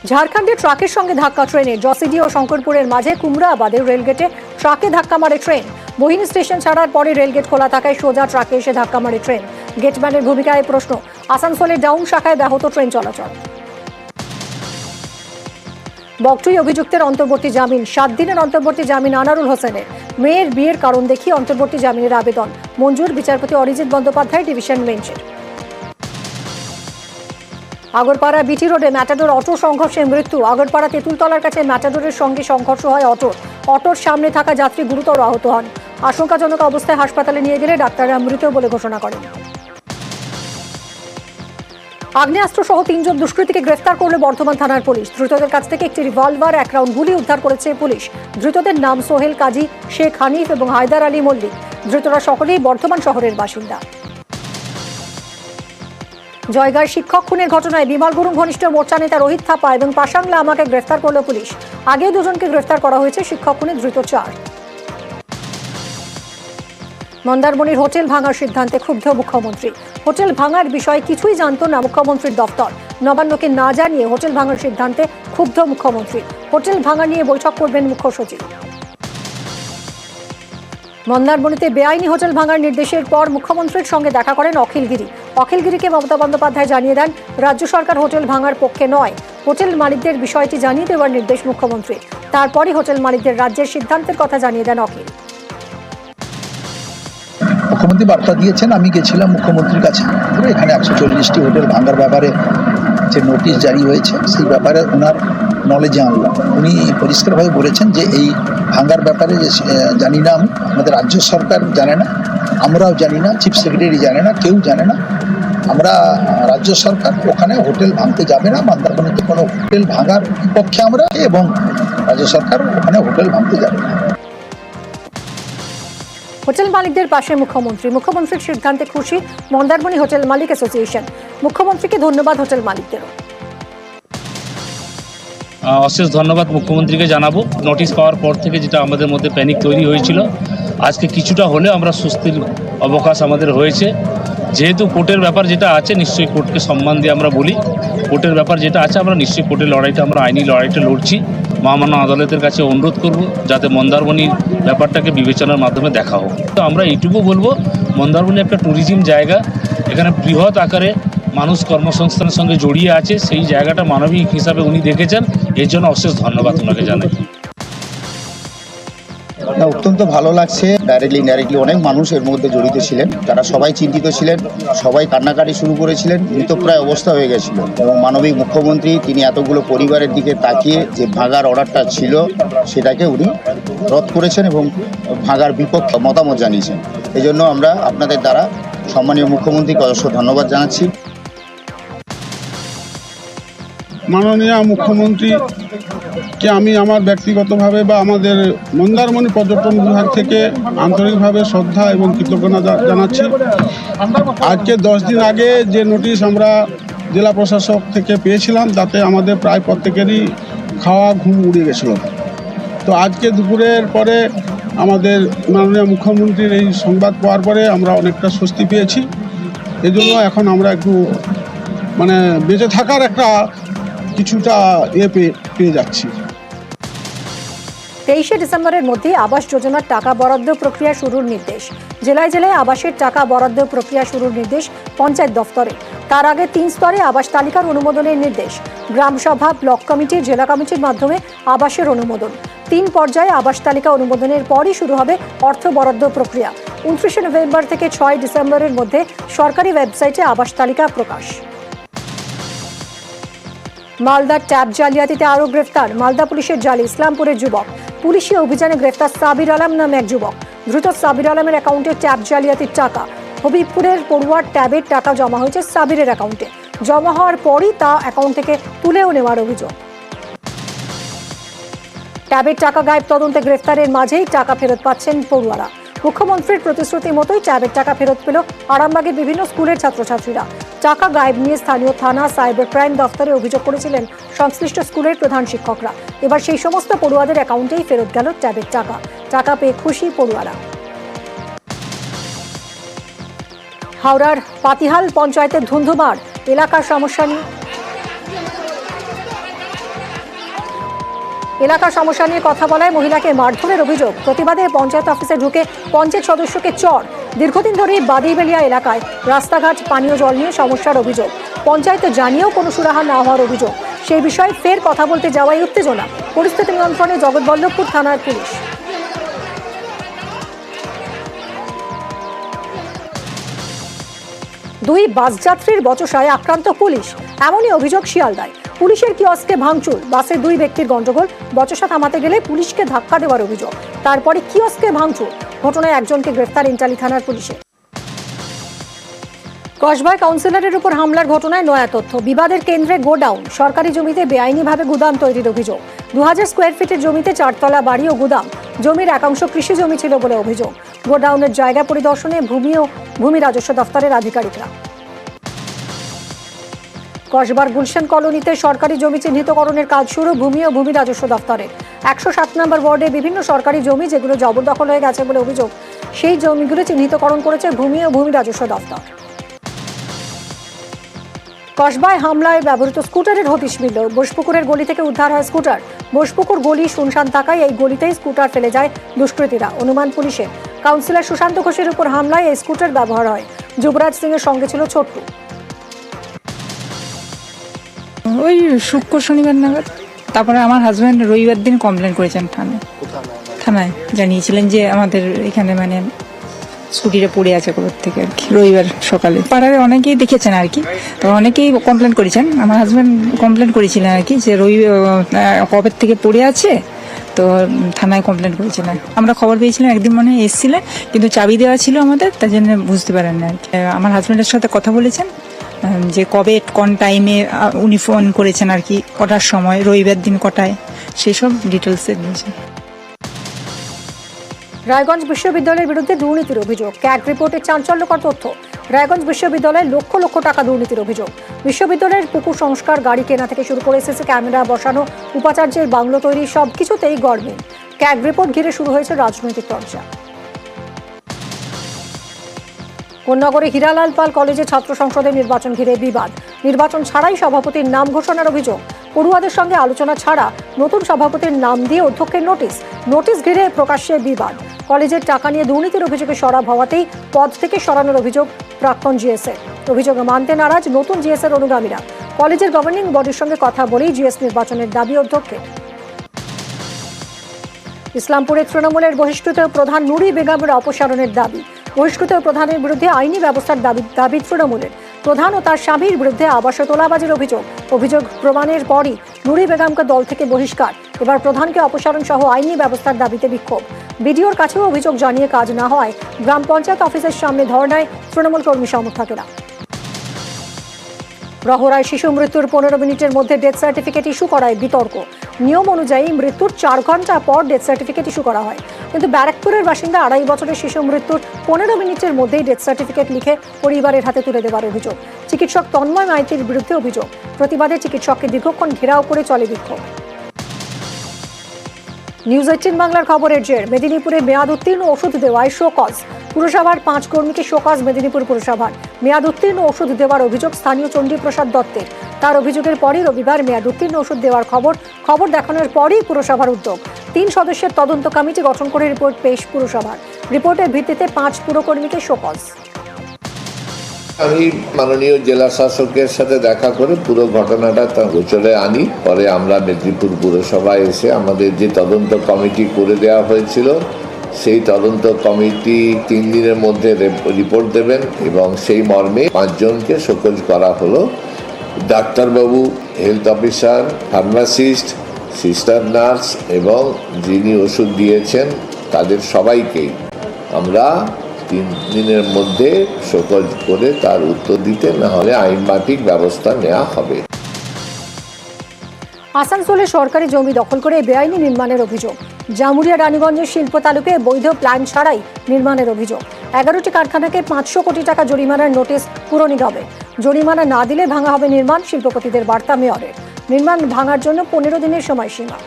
ঝাড়খণ্ডে ট্রাকের সঙ্গে ধাক্কা ট্রেনের। জসিডি ও শঙ্করপুরের মাঝে কুমড়াবাদের রেলগেটে ট্রাকে ধাক্কা মারে ট্রেন। মোহিনী স্টেশন ছাড়ার পরে রেলগেট খোলা থাকায় সোজা ট্রাকে এসে ধাক্কা মারে ট্রেন। গেটম্যানের ভূমিকায় প্রশ্ন। আসানসোলের ডাউন শাখায় ব্যাহত ট্রেন চলাচল। বকটুই অভিযুক্তের অন্তর্বর্তী জামিন। 7 দিনের অন্তর্বর্তী জামিন আনারুল হোসেনের। মেয়ের বিয়ের কারণ দেখিয়ে অন্তর্বর্তী জামিনের আবেদন মঞ্জুর বিচারপতি অরিজিৎ বন্দ্যোপাধ্যায় ডিভিশন বেঞ্চের। আগরপাড়া বিটি রোডে ম্যাটাডোর অটো সংঘর্ষে মৃত্যু। আগরপাড়া তেঁতুলতলার কাছে ম্যাটাডোরের সঙ্গে সংঘর্ষ হয় অটোর সামনে থাকা যাত্রী গুরুতর আহত হন। আশঙ্কাজনক অবস্থায় হাসপাতালে নিয়ে গেলে ডাক্তাররা মৃত বলে ঘোষণা করেন। আগ্নেয়াস্ত্র সহ 3 জন দুষ্কৃতীকে গ্রেফতার করল বর্ধমান থানার পুলিশ। ধৃতদের কাছ থেকে একটি রিভলভার, 1 রাউন্ড গুলি উদ্ধার করেছে পুলিশ। ধৃতদের নাম সোহেল কাজী, শেখ হানিফ এবং হায়দার আলী মল্লিক। ধৃতরা সকলেই বর্ধমান শহরের বাসিন্দা। জয়গাঁর শিক্ষক খুনের ঘটনায় বিমল গুরুং ঘনিষ্ঠ মোর্চা নেতা রোহিত থাপা এবং পাশাং লামাকে গ্রেফতার করল পুলিশ। আগে 2 জনকে গ্রেফতার করা হয়েছে, শিক্ষক খুনে ধৃত 4। মন্দারমণির হোটেল ভাঙার সিদ্ধান্তে ক্ষুব্ধ মুখ্যমন্ত্রী। হোটেল ভাঙার বিষয়ে কিছুই জানত না মুখ্যমন্ত্রীর দফতর। নবান্নকে না জানিয়ে হোটেল ভাঙার সিদ্ধান্তে ক্ষুব্ধ মুখ্যমন্ত্রী। হোটেল ভাঙা নিয়ে বৈঠক করবেন মুখ্য সচিব। মন্দারমণিতে বেআইনি হোটেল ভাঙার নির্দেশের পর মুখ্যমন্ত্রীর সঙ্গে দেখা করেন অখিল গিরি। অখিল গিরিকে মমতা বন্দ্যোপাধ্যায় জানিয়ে দেন রাজ্য সরকার হোটেল ভাঙার পক্ষে নয়, হোটেল মালিকদের বিষয়টি জানিয়ে দেওয়ার নির্দেশ মুখ্যমন্ত্রী। তারপরই হোটেল মালিকদের রাজ্যের সিদ্ধান্তের কথা জানিয়ে দেন অখিল। মুখ্যমন্ত্রী বার্তা দিয়েছেন, আমি গেছিলাম মুখ্যমন্ত্রীর কাছে। এখানে 140টি হোটেল ভাঙার ব্যাপারে যে নোটিশ জারি হয়েছে সেই ব্যাপারে ওনার নলেজে আনলাম। উনি পরিষ্কারভাবে বলেছেন যে এই ভাঙার ব্যাপারে জানি না, আমাদের রাজ্য সরকার জানে না, আমরাও জানি না, চিফ সেক্রেটারি জানে না, কেউ জানে না। আমরা রাজ্য সরকার ওখানে হোটেল ভাঙতে যাবে না, মন্দারমণিতে কোনো হোটেল ভাঙার পক্ষে আমরা, এবং রাজ্য সরকার ওখানে হোটেল ভাঙতে যাবে না। হোটেল মালিকদের পাশে মুখ্যমন্ত্রীর সিদ্ধান্তে খুশি মন্দারমণি হোটেল মালিক অ্যাসোসিয়েশন। মুখ্যমন্ত্রীকে ধন্যবাদ হোটেল মালিকদেরও। অশেষ ধন্যবাদ মুখ্যমন্ত্রীকে জানাবো। নোটিশ পাওয়ার পর থেকে যেটা আমাদের মধ্যে প্যানিক তৈরি হয়েছিল, আজকে কিছুটা হলেও আমরা স্বস্তির অবকাশ আমাদের হয়েছে। যেহেতু কোর্টের ব্যাপার যেটা আছে, নিশ্চয়ই কোর্টকে সম্মান দিয়ে আমরা বলি, কোর্টের ব্যাপার যেটা আছে আমরা নিশ্চয়ই কোর্টের লড়াইটা, আমরা আইনি লড়াইটা লড়ছি। মহামান্য আদালতের কাছে অনুরোধ করব যাতে মন্দারমণির ব্যাপারটাকে বিবেচনার মাধ্যমে দেখা হোক। তো আমরা এইটুকু বলবো, মন্দারমণি একটা ট্যুরিজম জায়গা, এখানে বৃহৎ আকারে মানুষ কর্মসংস্থানের সঙ্গে জড়িয়ে আছে। সেই জায়গাটা মানবিক হিসাবে উনি দেখেছেন, এর জন্য অশেষ ধন্যবাদ ওনাকে জানাই। অত্যন্ত ভালো লাগছে। ডাইরেক্টলি ইনডাইরেক্টলি অনেক মানুষ এর মধ্যে জড়িত ছিলেন, তারা সবাই চিন্তিত ছিলেন, সবাই কান্নাকাটি শুরু করেছিলেন, মৃতপ্রায় অবস্থা হয়ে গেছিল। এবং মানবিক মুখ্যমন্ত্রী তিনি এতগুলো পরিবারের দিকে তাকিয়ে যে ভাগার অর্ডারটা ছিল সেটাকে উনি রদ করেছেন এবং ভাগার বিপক্ষে মতামত জানিয়েছেন। এই জন্য আমরা আপনাদের দ্বারা সম্মানীয় মুখ্যমন্ত্রীকে অবশ্য ধন্যবাদ জানাচ্ছি। মাননীয় মুখ্যমন্ত্রীকে আমি আমার ব্যক্তিগতভাবে বা আমাদের মন্দারমণি পর্যটন বিভাগ থেকে আন্তরিকভাবে শ্রদ্ধা এবং কৃতজ্ঞতা জানাচ্ছি। আজকে 10 দিন আগে যে নোটিশ আমরা জেলা প্রশাসক থেকে পেয়েছিলাম, তাতে আমাদের প্রায় প্রত্যেকেরই খাওয়া ঘুম উড়ে গেছিল। তো আজকে দুপুরের পরে আমাদের মাননীয় মুখ্যমন্ত্রীর এই সংবাদ পাওয়ার পরে আমরা অনেকটা স্বস্তি পেয়েছি। এজন্য এখন আমরা একটু বেঁচে থাকার একটা কিছুটা পেয়ে যাচ্ছি। 23শে ডিসেম্বরের মধ্যে আবাস যোজনার টাকা বরাদ্দ প্রক্রিয়া শুরুর নির্দেশ। জেলায় জেলায় আবাসের টাকা বরাদ্দ প্রক্রিয়া শুরুর নির্দেশ পঞ্চায়েত দফতরে। তার আগে 3 স্তরে আবাস তালিকার অনুমোদনের নির্দেশ। গ্রাম সভা, ব্লক কমিটি, জেলা কমিটির মাধ্যমে আবাসের অনুমোদন। 3 পর্যায়ে আবাস তালিকা অনুমোদনের পরই শুরু হবে অর্থ বরাদ্দ প্রক্রিয়া। 29শে নভেম্বর থেকে 6 ডিসেম্বরের মধ্যে সরকারি ওয়েবসাইটে আবাস তালিকা প্রকাশ। মালদার ট্যাব জালিয়াতিতে আরও গ্রেফতার। মালদা পুলিশের জালে ইসলামপুরের যুবক। পুলিশি অভিযানে গ্রেফতার সাবির আলম নামে এক যুবক। ধৃত সাবির আলমের অ্যাকাউন্টে ট্যাব জালিয়াতির টাকা। হবিবপুরের পড়ুয়ার ট্যাবের টাকা জমা হয়েছে সাবিরের অ্যাকাউন্টে। জমা হওয়ার পরই তা অ্যাকাউন্ট থেকে তুলেও নেওয়ার অভিযোগ। ট্যাবের টাকা গায়েব তদন্তে গ্রেফতারের মাঝেই টাকা ফেরত পাচ্ছেন পড়ুয়ারা। মুখ্যমন্ত্রীর প্রতিশ্রুতি মতোই ট্যাবের টাকা ফেরত পেল আরামবাগের বিভিন্ন স্কুলের ছাত্রছাত্রীরা। টাকা গায়েব নিয়ে স্থানীয় থানা, সাইবার ক্রাইম দফতরে অভিযোগ করেছিলেন সংশ্লিষ্ট স্কুলের প্রধান শিক্ষকরা। এবার সেই সমস্ত পড়ুয়াদের অ্যাকাউন্টেই ফেরত গেল ট্যাবের টাকা। টাকা পেয়ে খুশি পড়ুয়ারা। হাওড়ার পাতিহাল পঞ্চায়েতের ধুন্ধুমার এলাকার সমস্যা নিয়ে এলাকার সমস্যা নিয়ে কথা বলায় মহিলাকে মারধরের অভিযোগ। প্রতিবাদে পঞ্চায়েত অফিসে ঢুকে পঞ্চায়েত সদস্যকে চড়। দীর্ঘদিন ধরে বাদিবেলিয়া এলাকায় রাস্তাঘাট, পানীয় জল নিয়ে সমস্যার অভিযোগ। পঞ্চায়েতে জানিয়েও কোনো সুরাহা না হওয়ার অভিযোগ। সেই বিষয়ে ফের কথা বলতে যাওয়াই উত্তেজনা। পরিস্থিতি নিয়ন্ত্রণে জগৎবল্লভপুর থানার পুলিশ। দুই বাসযাত্রীর বচসায় আক্রান্ত পুলিশ, এমনই অভিযোগ শিয়ালদায়। পুলিশের কিয়স্কে ভাঙচুর, বাসে দুই ব্যক্তির গন্ডগোল। বচসা থামাতে গেলে পুলিশকে ধাক্কা দেওয়ার অভিযোগ, তারপরে কিয়স্কে ভাঙচুর। ঘটনায় একজনকে গ্রেফতার ইন্টালি থানার পুলিশে। কসবায় কাউন্সিলরের উপর হামলার ঘটনায় নয়া তথ্য। বিবাদের কেন্দ্রে গোডাউন, সরকারি জমিতে বেআইনিভাবে গুদাম তৈরির অভিযোগ। 2000 স্কোয়ার ফিটের জমিতে 4 তলা বাড়ি ও গুদাম। জমির একাংশ কৃষি জমি ছিল বলে অভিযোগ। গোডাউনের জায়গা পরিদর্শনে ভূমি রাজস্ব দফতরের আধিকারিকরা। কসবার গুলশান কলোনিতে সরকারি জমি চিহ্নিতকরণের কাজ শুরু ভূমি ও ভূমি রাজস্ব দফতরের। 107 নম্বর ওয়ার্ডে বিভিন্ন সরকারি জমি যেগুলো জবরদখল হয়ে গেছে বলে অভিযোগ, সেই জমিগুলো চিহ্নিতকরণ করেছে ভূমি ও ভূমি রাজস্ব দফতর। কসবায় হামলায় ব্যবহৃত স্কুটারের হদিশ মিলল। বোসপুকুরের গলি থেকে উদ্ধার হয় স্কুটার। বোসপুকুর গলি শুনশান থাকায় এই গলিতেই স্কুটার ফেলে যায় দুষ্কৃতীরা, অনুমান পুলিশের। কাউন্সিলর সুশান্ত ঘোষের উপর হামলায় এই স্কুটার ব্যবহার হয়। যুবরাজ সিং এর সঙ্গে ছিল ছোট্টু। ওই শুক্র শনিবার নাগাদ। তারপরে আমার হাজব্যান্ড রবিবার দিন কমপ্লেন করেছেন থানায় জানিয়েছিলেন যে আমাদের এখানে মানে স্কুটিটা পড়ে আছে কবর থেকে আর কি, রবিবার সকালে। পাড়ায় অনেকেই দেখেছেন আর কি, তো অনেকেই কমপ্লেন করেছেন। আমার হাজব্যান্ড কমপ্লেন করেছিলেন আর কি যে কবের থেকে পড়ে আছে, তো থানায় কমপ্লেন করেছিলেন। আমরা খবর পেয়েছিলাম, একদিন মনে হয় এসেছিলেন, কিন্তু চাবি দেওয়া ছিল আমাদের, তাই জন্য বুঝতে পারেন না আর কি। আমার হাজব্যান্ডের সাথে কথা বলেছেন যে কবে কোন টাইমে উনি ফোন করেছেন আর কি, কটার সময়, রবিবার দিন কটায়, সেসব ডিটেলসে দিয়েছেন। রায়গঞ্জ বিশ্ববিদ্যালয়ের বিরুদ্ধে দুর্নীতির অভিযোগ। ক্যাট রিপোর্টের চাঞ্চল্যকর তথ্য। রায়গঞ্জ বিশ্ববিদ্যালয়ে লক্ষ লক্ষ টাকা দুর্নীতির অভিযোগ। বিশ্ববিদ্যালয়ের পুকুর সংস্কার, গাড়ি কেনা থেকে শুরু করে সিসি ক্যামেরা বসানো, উপাচার্যের বাংলো তৈরি, সবকিছুতেই গড়মিল। ক্যাট রিপোর্ট ঘিরে শুরু হয়েছে রাজনৈতিক চর্চা। কোন্নগরে হীরালাল পাল কলেজে ছাত্র সংসদের নির্বাচন ঘিরে বিবাদ। নির্বাচন ছাড়াই সভাপতির নাম ঘোষণার অভিযোগ। পড়ুয়াদের সঙ্গে আলোচনা ছাড়া নতুন সভাপতির নাম দিয়ে অধ্যক্ষের নোটিশ ঘিরে প্রকাশ্যে বিবাদ। কলেজের টাকা নিয়ে দুর্নীতির অভিযোগে সরব হওয়াতেই পদ থেকে সরানোর অভিযোগ প্রাক্তন জিএসের। অভিযোগ মানতে নারাজ নতুন জিএসের অনুগামীরা। কলেজের গভর্নিং বডির সঙ্গে কথা বলেই জিএস নির্বাচনের দাবি অধ্যক্ষের। ইসলামপুরে তৃণমূলের বহিষ্কৃত প্রধান নুরি বেগমের অপসারণের দাবি। বহিষ্কৃত প্রধানের বিরুদ্ধে আইনি ব্যবস্থার দাবি তৃণমূলের। প্রধান ও তার স্বামীর বিরুদ্ধে আবাসে তোলাবাজির অভিযোগ প্রমাণের পরই নুরি বেগমকে দল থেকে বহিষ্কার। এবার প্রধানকে অপসারণ সহ আইনি ব্যবস্থার দাবিতে বিক্ষোভ। বিডিওর কাছেও অভিযোগ জানিয়ে কাজ না হওয়ায় গ্রাম পঞ্চায়েত অফিসের সামনে ধর্নায় তৃণমূল কর্মী সমর্থকেরা। রহরায় শিশু মৃত্যুর 15 মিনিটের মধ্যে ডেথ সার্টিফিকেট ইস্যু করায় বিতর্ক। নিয়ম অনুযায়ী মৃত্যুর 4 ঘন্টা পর ডেথ সার্টিফিকেট ইস্যু করা হয়, কিন্তু ব্যারাকপুরের বাসিন্দা 2.5 বছরের শিশু মৃত্যুর 15 মিনিটের মধ্যেই ডেথ সার্টিফিকেট লিখে পরিবারের হাতে তুলে দেওয়ার অভিযোগ। চিকিৎসক তন্ময় মাইতির বিরুদ্ধে অভিযোগ। প্রতিবাদে চিকিৎসককে দীর্ঘক্ষণ ঘেরাও করে চলে বিক্ষোভ। নিউজ 18 বাংলার খবরের জের। মেদিনীপুরে মেয়াদ উত্তীর্ণ ওষুধ দেওয়ায় শোকজ। পুরসভার 5 কর্মীকে শোকজ মেদিনীপুর পুরসভার। মেয়াদ উত্তীর্ণ ওষুধ দেওয়ার অভিযোগ স্থানীয় চণ্ডীপ্রসাদ দত্তের। তার অভিযোগের পরই রবিবার মেয়াদ উত্তীর্ণ ওষুধ দেওয়ার খবর দেখানোর পরই পুরসভার উদ্যোগ। 3 সদস্যের তদন্ত কমিটি গঠন করে রিপোর্ট পেশ পুরসভার। রিপোর্টের ভিত্তিতে 5 পুরকর্মীকে শোকজ। আমি মাননীয় জেলা শাসকের সাথে দেখা করে পুরো ঘটনাটা তার গোচরে আনি। পরে আমরা মেদিনীপুর পুরসভায় এসে আমাদের যে তদন্ত কমিটি করে দেওয়া হয়েছিল, সেই তদন্ত কমিটি 3 দিনের মধ্যে রিপোর্ট দেবেন এবং সেই মর্মে 5 জনকে শোকজ করা হলো। ডাক্তারবাবু, health officer, pharmacist, sister nurse এবং যিনি ওষুধ দিয়েছেন তাদের সবাইকেই আমরা 3 দিনের মধ্যে শোকজ করে তার উত্তর দিতে, না হলে আইনমাফিক ব্যবস্থা নেওয়া হবে। আসানসোলে সরকারি জমি দখল করে বেআইনি নির্মাণের অভিযোগ। জামুরিয়া রানীগঞ্জের শিল্প তালুকে বৈধ প্ল্যান ছাড়াই নির্মাণের অভিযোগ। 11টি কারখানাকে 500 কোটি টাকা জরিমানার নোটিশ পুর নিগমে। জরিমানা না দিলে ভাঙা হবে নির্মাণ, শিল্পপতিদের বার্তা মেয়রের। নির্মাণ ভাঙার জন্য 15 দিনের সময়সীমা।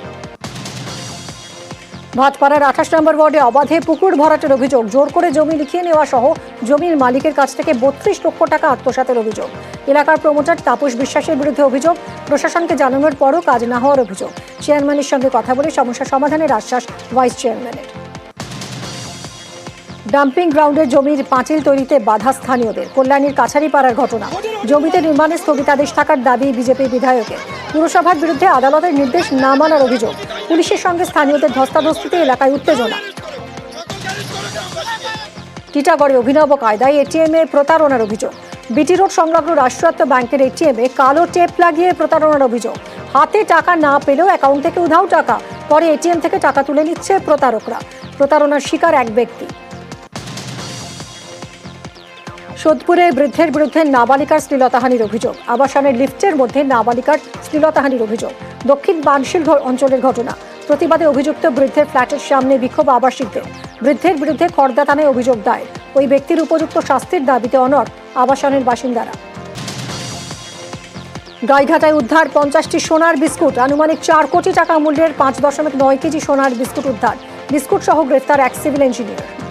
ভাটপাড়ার 28 নম্বর ওয়ার্ডে অবাধে পুকুর ভরাটের অভিযোগ, জোর করে জমি লিখিয়ে নেওয়া সহ জমির মালিকের কাছ থেকে 32 লক্ষ টাকা আত্মসাতের অভিযোগ। এলাকার প্রমোটার তাপস বিশ্বাসের বিরুদ্ধে অভিযোগ, প্রশাসনকে জানানোর পরও কাজ না হওয়ার অভিযোগ। চেয়ারম্যানের সঙ্গে কথা বলে সমস্যা সমাধানের আশ্বাস ভাইস চেয়ারম্যানের। ডাম্পিং গ্রাউন্ডের জমির পাঁচিল তৈরিতে বাধা স্থানীয়দের, কল্যাণীর কাছারিপাড়ার ঘটনা। জমিতে নির্মাণে স্থগিতাদেশ থাকার দাবি বিজেপি বিধায়কের। পুরসভার বিরুদ্ধে আদালতের নির্দেশ না মানার অভিযোগ। পুলিশের সঙ্গে স্থানীয়দের ধস্তাধস্তিতে এলাকায় উত্তেজনা। টিটাগড়ে অভিনব কায়দায় এটিএমে প্রতারণার অভিযোগ। বিটি রোড সংলগ্ন রাষ্ট্রায়ত্ত ব্যাংকের এটিএমে কালো টেপ লাগিয়ে প্রতারণার অভিযোগ। হাতে টাকা না পেলেও অ্যাকাউন্ট থেকে উধাও টাকা, পরে এটিএম থেকে টাকা তুলে নিচ্ছে প্রতারকরা। প্রতারণার শিকার এক ব্যক্তি। সোদপুরে বৃদ্ধের বিরুদ্ধে নাবালিকার শ্লীলতাহানির অভিযোগ। আবাসনের লিফটের মধ্যে নাবালিকার শ্লীলতাহানির অভিযোগ। দক্ষিণ বানশিল অঞ্চলের ঘটনা। প্রতিবাদে অভিযুক্ত বৃদ্ধের ফ্ল্যাটের সামনে বিক্ষোভ আবাসিকদের। বৃদ্ধের বিরুদ্ধে খড়দা থানায় অভিযোগ দায়ের। ওই ব্যক্তির উপযুক্ত শাস্তির দাবিতে অনড় আবাসনের বাসিন্দারা। গাইঘাটায় উদ্ধার 50টি সোনার বিস্কুট। আনুমানিক 4 কোটি টাকা মূল্যের 5.9 কেজি সোনার বিস্কুট উদ্ধার। বিস্কুট সহ গ্রেফতার এক সিভিল ইঞ্জিনিয়ার।